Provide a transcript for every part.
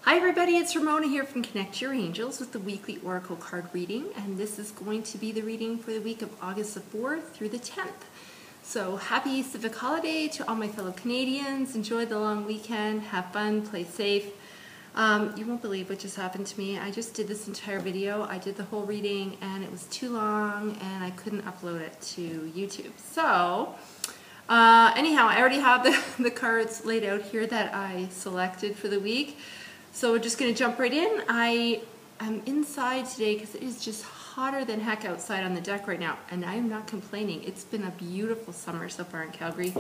Hi everybody, it's Ramona here from Connect Your Angels with the weekly Oracle card reading, and this is going to be the reading for the week of August the 4th through the 10th. So happy Civic Holiday to all my fellow Canadians. Enjoy the long weekend, have fun, play safe. You won't believe what just happened to me. I just did this entire video. I did the whole reading and it was too long and I couldn't upload it to YouTube. So anyhow, I already have the cards laid out here that I selected for the week. So we're just going to jump right in. I am inside today because it is just hotter than heck outside on the deck right now, and I am not complaining. It's been a beautiful summer so far in Calgary.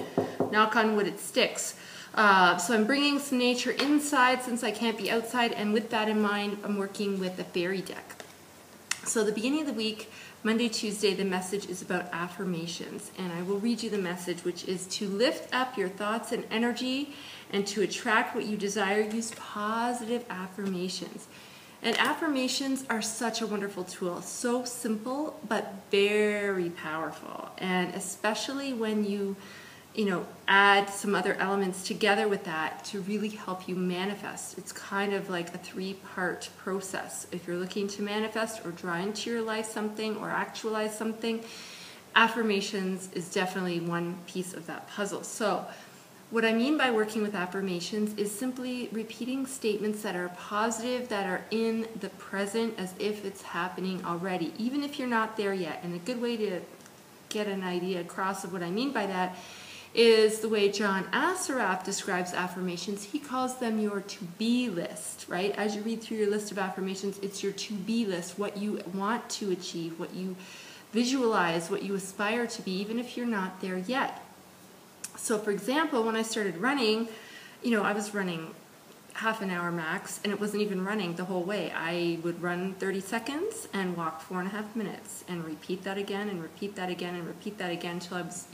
Knock on wood, it sticks. So I'm bringing some nature inside since I can't be outside, and with that in mind, I'm working with the fairy deck. So the beginning of the week, Monday, Tuesday, the message is about affirmations, and I will read you the message, which is to lift up your thoughts and energy and to attract what you desire, use positive affirmations. And affirmations are such a wonderful tool, so simple but very powerful, and especially when you add some other elements together with that to really help you manifest. It's kind of like a three-part process. If you're looking to manifest or draw into your life something or actualize something, affirmations is definitely one piece of that puzzle. So what I mean by working with affirmations is simply repeating statements that are positive, that are in the present as if it's happening already, even if you're not there yet. And a good way to get an idea across of what I mean by that is the way John Assaraf describes affirmations. He calls them your to-be list, right? As you read through your list of affirmations, it's your to-be list, what you want to achieve, what you visualize, what you aspire to be, even if you're not there yet. So for example, when I started running, I was running half an hour max, and it wasn't even running the whole way. I would run 30 seconds and walk 4.5 minutes and repeat that again and repeat that again and repeat that again until I was,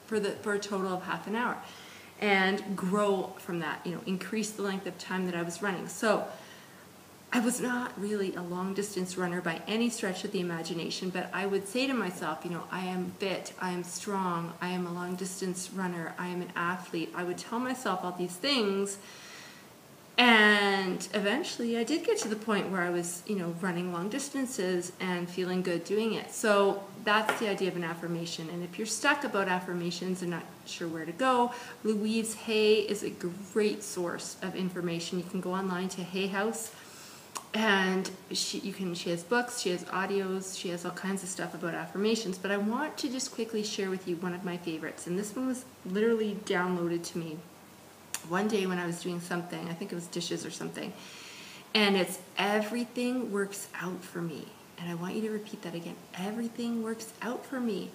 for a total of half an hour, and grow from that, increase the length of time that I was running. So I was not really a long distance runner by any stretch of the imagination, but I would say to myself, I am fit, I am strong, I am a long distance runner, I am an athlete. I would tell myself all these things, and eventually I did get to the point where I was, running long distances and feeling good doing it. So that's the idea of an affirmation. And if you're stuck about affirmations and not sure where to go, Louise Hay is a great source of information. You can go online to Hay House, and she has books, she has audios, she has all kinds of stuff about affirmations. But I want to just quickly share with you one of my favorites, and this one was literally downloaded to me one day when I was doing something. I think it was dishes or something, and it's everything works out for me. And I want you to repeat that again. Everything works out for me.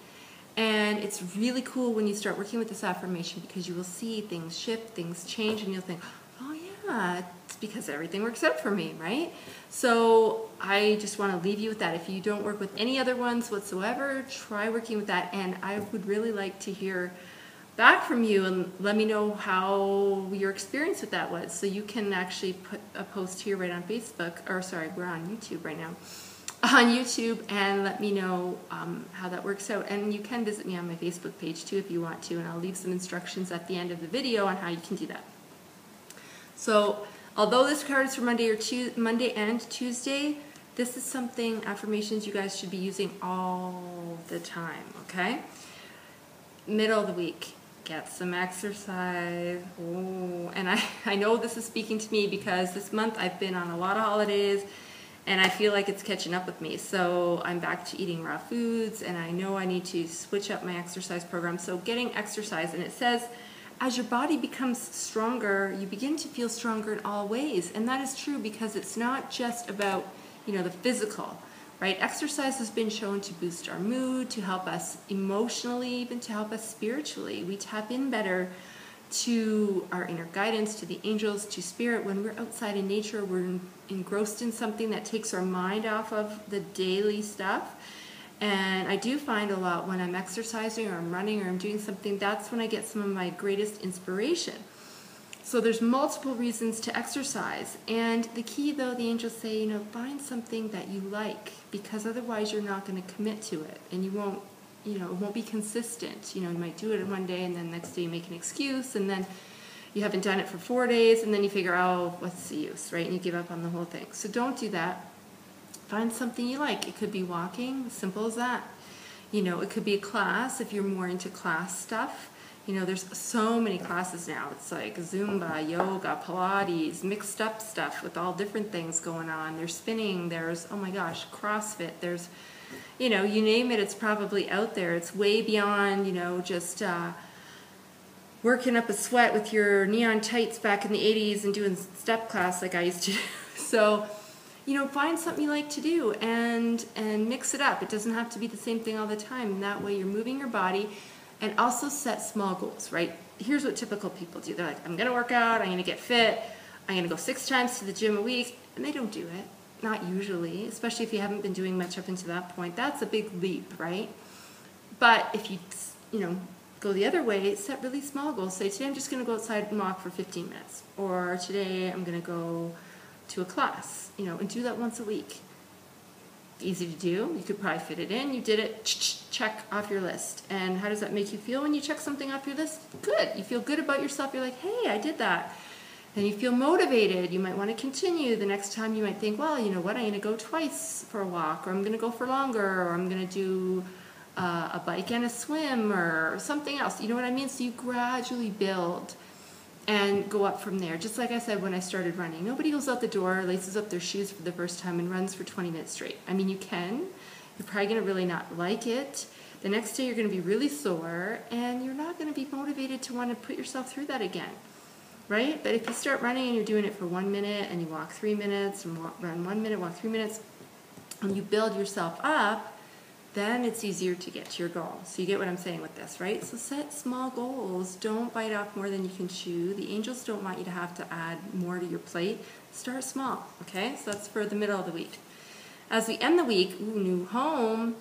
And it's really cool when you start working with this affirmation, because you will see things shift, things change, and you'll think, oh yeah, it's because everything works out for me, right? So I just want to leave you with that. If you don't work with any other ones whatsoever, try working with that. And I would really like to hear back from you and let me know how your experience with that was. So you can actually put a post here right on Facebook, or sorry, we're on YouTube right now, on YouTube, and let me know how that works out. And you can visit me on my Facebook page too if you want to, and I'll leave some instructions at the end of the video on how you can do that. So although this card is for Monday and Tuesday, this is something, affirmations, you guys should be using all the time, okay? Middle of the week, get some exercise. Oh, and I know this is speaking to me because this month I've been on a lot of holidays and I feel like it's catching up with me. So I'm back to eating raw foods, and I know I need to switch up my exercise program. So getting exercise, and it says, as your body becomes stronger, you begin to feel stronger in all ways. And that is true, because it's not just about, the physical, right? Exercise has been shown to boost our mood, to help us emotionally, even to help us spiritually. We tap in better to our inner guidance, to the angels, to spirit. When we're outside in nature, we're engrossed in something that takes our mind off of the daily stuff. And I do find a lot when I'm exercising or I'm running or I'm doing something, that's when I get some of my greatest inspiration. So there's multiple reasons to exercise. And the key, though, the angels say, find something that you like, because otherwise you're not going to commit to it, and you won't, it won't be consistent. You might do it one day and then the next day you make an excuse, and then you haven't done it for 4 days, and then you figure, oh, what's the use, right? And you give up on the whole thing. So don't do that. Find something you like. It could be walking, simple as that. You know, it could be a class if you're more into class stuff. You know, there's so many classes now. It's like Zumba, yoga, Pilates, mixed up stuff with all different things going on. There's spinning, there's, oh my gosh, CrossFit, there's, you know, you name it, it's probably out there. It's way beyond, you know, just working up a sweat with your neon tights back in the 80s and doing step class like I used to do. So, you know, find something you like to do and mix it up. It doesn't have to be the same thing all the time. And that way you're moving your body. And also set small goals, right? Here's what typical people do. They're like, I'm going to work out, I'm going to get fit, I'm going to go 6 times to the gym a week. And they don't do it. Not usually, especially if you haven't been doing much up until that point. That's a big leap, right? But if you know, go the other way, set really small goals. Say, today I'm just going to go outside and walk for 15 minutes. Or today I'm going to go to a class, you know, and do that once a week. Easy to do. You could probably fit it in. You did it. Check off your list. And how does that make you feel when you check something off your list? Good. You feel good about yourself. You're like, hey, I did that. Then you feel motivated. You might want to continue. The next time you might think, well, you know what, I'm going to go twice for a walk, or I'm going to go for longer, or I'm going to do a bike and a swim, or something else. You know what I mean? So you gradually build and go up from there. Just like I said when I started running. Nobody goes out the door, laces up their shoes for the first time and runs for 20 minutes straight. I mean, you can. You're probably going to really not like it. The next day you're going to be really sore, and you're not going to be motivated to want to put yourself through that again, right? But if you start running and you're doing it for 1 minute, and you walk 3 minutes, and run 1 minute, walk 3 minutes, and you build yourself up, then it's easier to get to your goal. So you get what I'm saying with this, right? So set small goals. Don't bite off more than you can chew. The angels don't want you to have to add more to your plate. Start small, okay? So that's for the middle of the week. As we end the week, new home.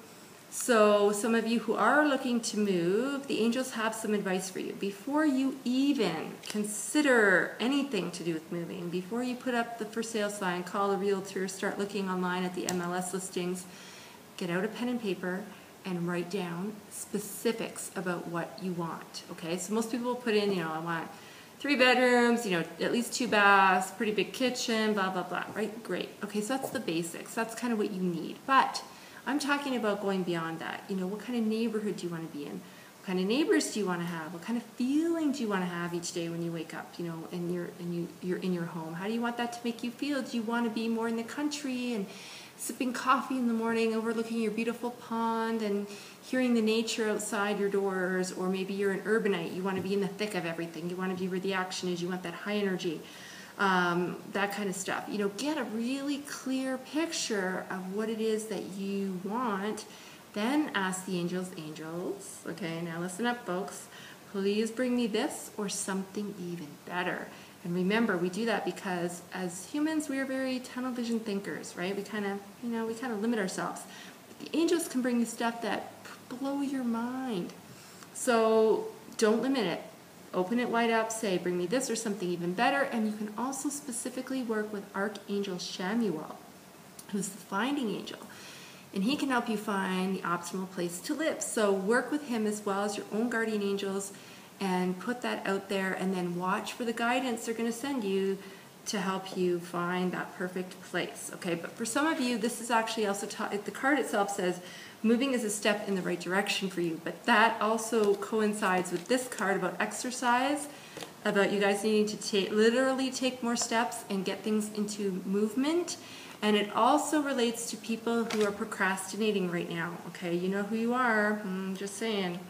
So some of you who are looking to move, the angels have some advice for you. Before you even consider anything to do with moving, before you put up the for sale sign, call a realtor, start looking online at the MLS listings, get out a pen and paper and write down specifics about what you want, okay? So most people will put in, you know, I want 3 bedrooms, you know, at least 2 baths, pretty big kitchen, blah, blah, blah, right? Great. Okay, so that's the basics. That's kind of what you need. But I'm talking about going beyond that. You know, what kind of neighborhood do you want to be in? What kind of neighbors do you want to have? What kind of feeling do you want to have each day when you wake up, you know, and you're in your home? How do you want that to make you feel? Do you want to be more in the country and sipping coffee in the morning, overlooking your beautiful pond and hearing the nature outside your doors? Or maybe you're an urbanite. You want to be in the thick of everything. You want to be where the action is. You want that high energy, that kind of stuff. You know, get a really clear picture of what it is that you want. Then ask the angels, okay, now listen up, folks. Please bring me this or something even better. And remember, we do that because as humans, we are very tunnel vision thinkers, right? We kind of, you know, we kind of limit ourselves. But the angels can bring you stuff that blow your mind. So don't limit it. Open it wide up, say, bring me this or something even better. And you can also specifically work with Archangel Shamuel, who's the finding angel. And he can help you find the optimal place to live. So work with him as well as your own guardian angels and put that out there, and then watch for the guidance they're going to send you to help you find that perfect place, okay? But for some of you, this is actually also the card itself says moving is a step in the right direction for you, but that also coincides with this card about exercise, about you guys needing to literally take more steps and get things into movement. And it also relates to people who are procrastinating right now, okay? You know who you are, just saying.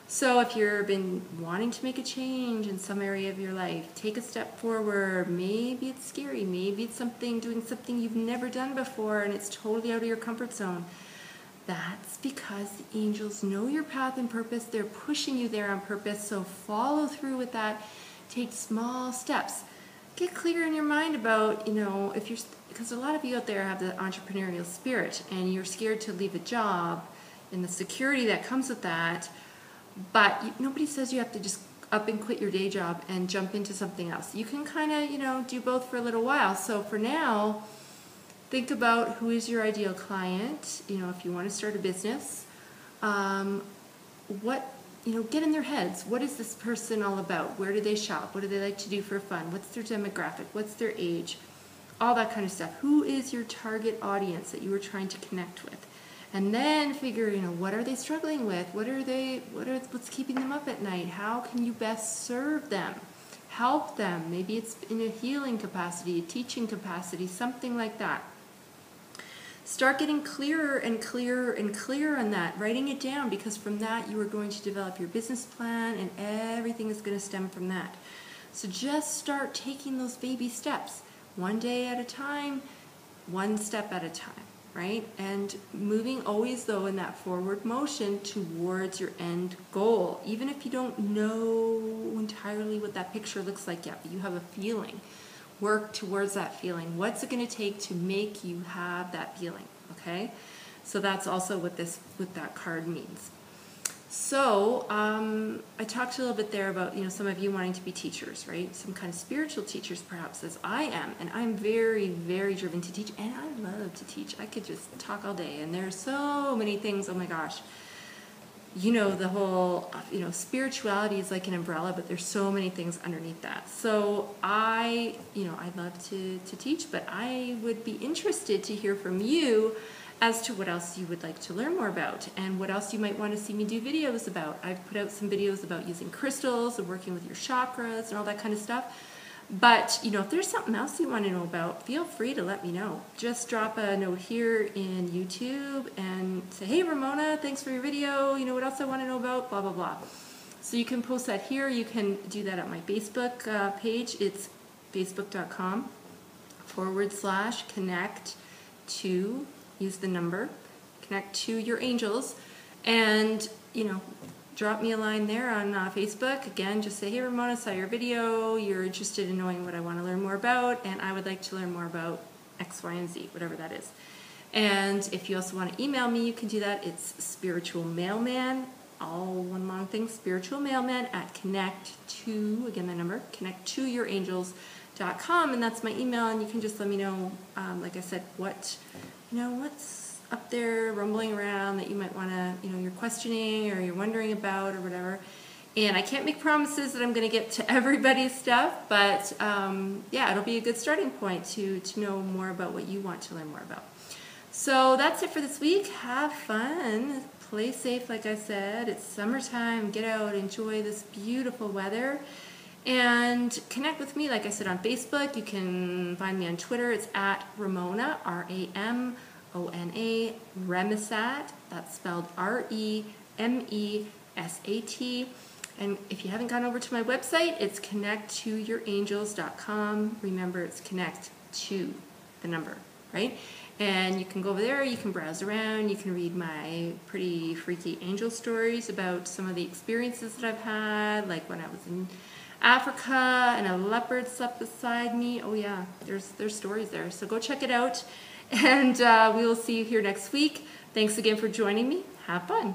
So if you've been wanting to make a change in some area of your life, take a step forward. Maybe it's scary. Maybe it's doing something you've never done before and it's totally out of your comfort zone. That's because the angels know your path and purpose. They're pushing you there on purpose. So follow through with that. Take small steps. Get clear in your mind about, you know, because a lot of you out there have the entrepreneurial spirit and you're scared to leave a job and the security that comes with that. But nobody says you have to just up and quit your day job and jump into something else. You can kind of, you know, do both for a little while. So for now, think about who is your ideal client. You know, if you want to start a business, what get in their heads. What is this person all about? Where do they shop? What do they like to do for fun? What's their demographic? What's their age? All that kind of stuff. Who is your target audience that you are trying to connect with? And then figure, what are they struggling with? What's keeping them up at night? How can you best serve them? Help them. Maybe it's in a healing capacity, a teaching capacity, something like that. Start getting clearer and clearer and clearer on that, writing it down, because from that you are going to develop your business plan and everything is going to stem from that. So just start taking those baby steps, one day at a time, one step at a time, right? And moving always, though, in that forward motion towards your end goal, even if you don't know entirely what that picture looks like yet, but you have a feeling. Work towards that feeling. What's it going to take to make you have that feeling? Okay, so that's also what that card means. So I talked a little bit there about some of you wanting to be teachers, right? Some kind of spiritual teachers, perhaps, as I am, and I'm very, very driven to teach, and I love to teach. I could just talk all day, and there's so many things. Oh my gosh. The whole, spirituality is like an umbrella, but there's so many things underneath that. So I love to teach, but I would be interested to hear from you as to what else you would like to learn more about and what else you might want to see me do videos about. I've put out some videos about using crystals and working with your chakras and all that kind of stuff. But, if there's something else you want to know about, feel free to let me know. Just drop a note here in YouTube and say, hey, Ramona, thanks for your video. What else I want to know about? Blah, blah, blah. So you can post that here. You can do that at my Facebook page. It's facebook.com/connect to, use the number, connect to your angels. And, drop me a line there on Facebook. Again, just say, hey, Ramona, saw your video. You're interested in knowing what I want to learn more about, and I would like to learn more about X, Y, and Z, whatever that is. And if you also want to email me, you can do that. It's spiritual mailman, all one long thing, spiritual mailman at connect to, again, the number, connecttoyourangels.com, and that's my email, and you can just let me know, like I said, what's up there rumbling around that you might want to, you're questioning or you're wondering about or whatever. And I can't make promises that I'm going to get to everybody's stuff, but yeah, it'll be a good starting point to know more about what you want to learn more about. So that's it for this week. Have fun. Play safe, like I said. It's summertime. Get out. Enjoy this beautiful weather. And connect with me, like I said, on Facebook. You can find me on Twitter. It's at Ramona, Ramona, Remesat, that's spelled REMESAT. And if you haven't gone over to my website, it's connecttoyourangels.com. Remember, it's connect to the number, right? And you can go over there, you can browse around, you can read my pretty freaky angel stories about some of the experiences that I've had, like when I was in Africa and a leopard slept beside me. Oh yeah, there's stories there. So go check it out. And we will see you here next week. Thanks again for joining me. Have fun.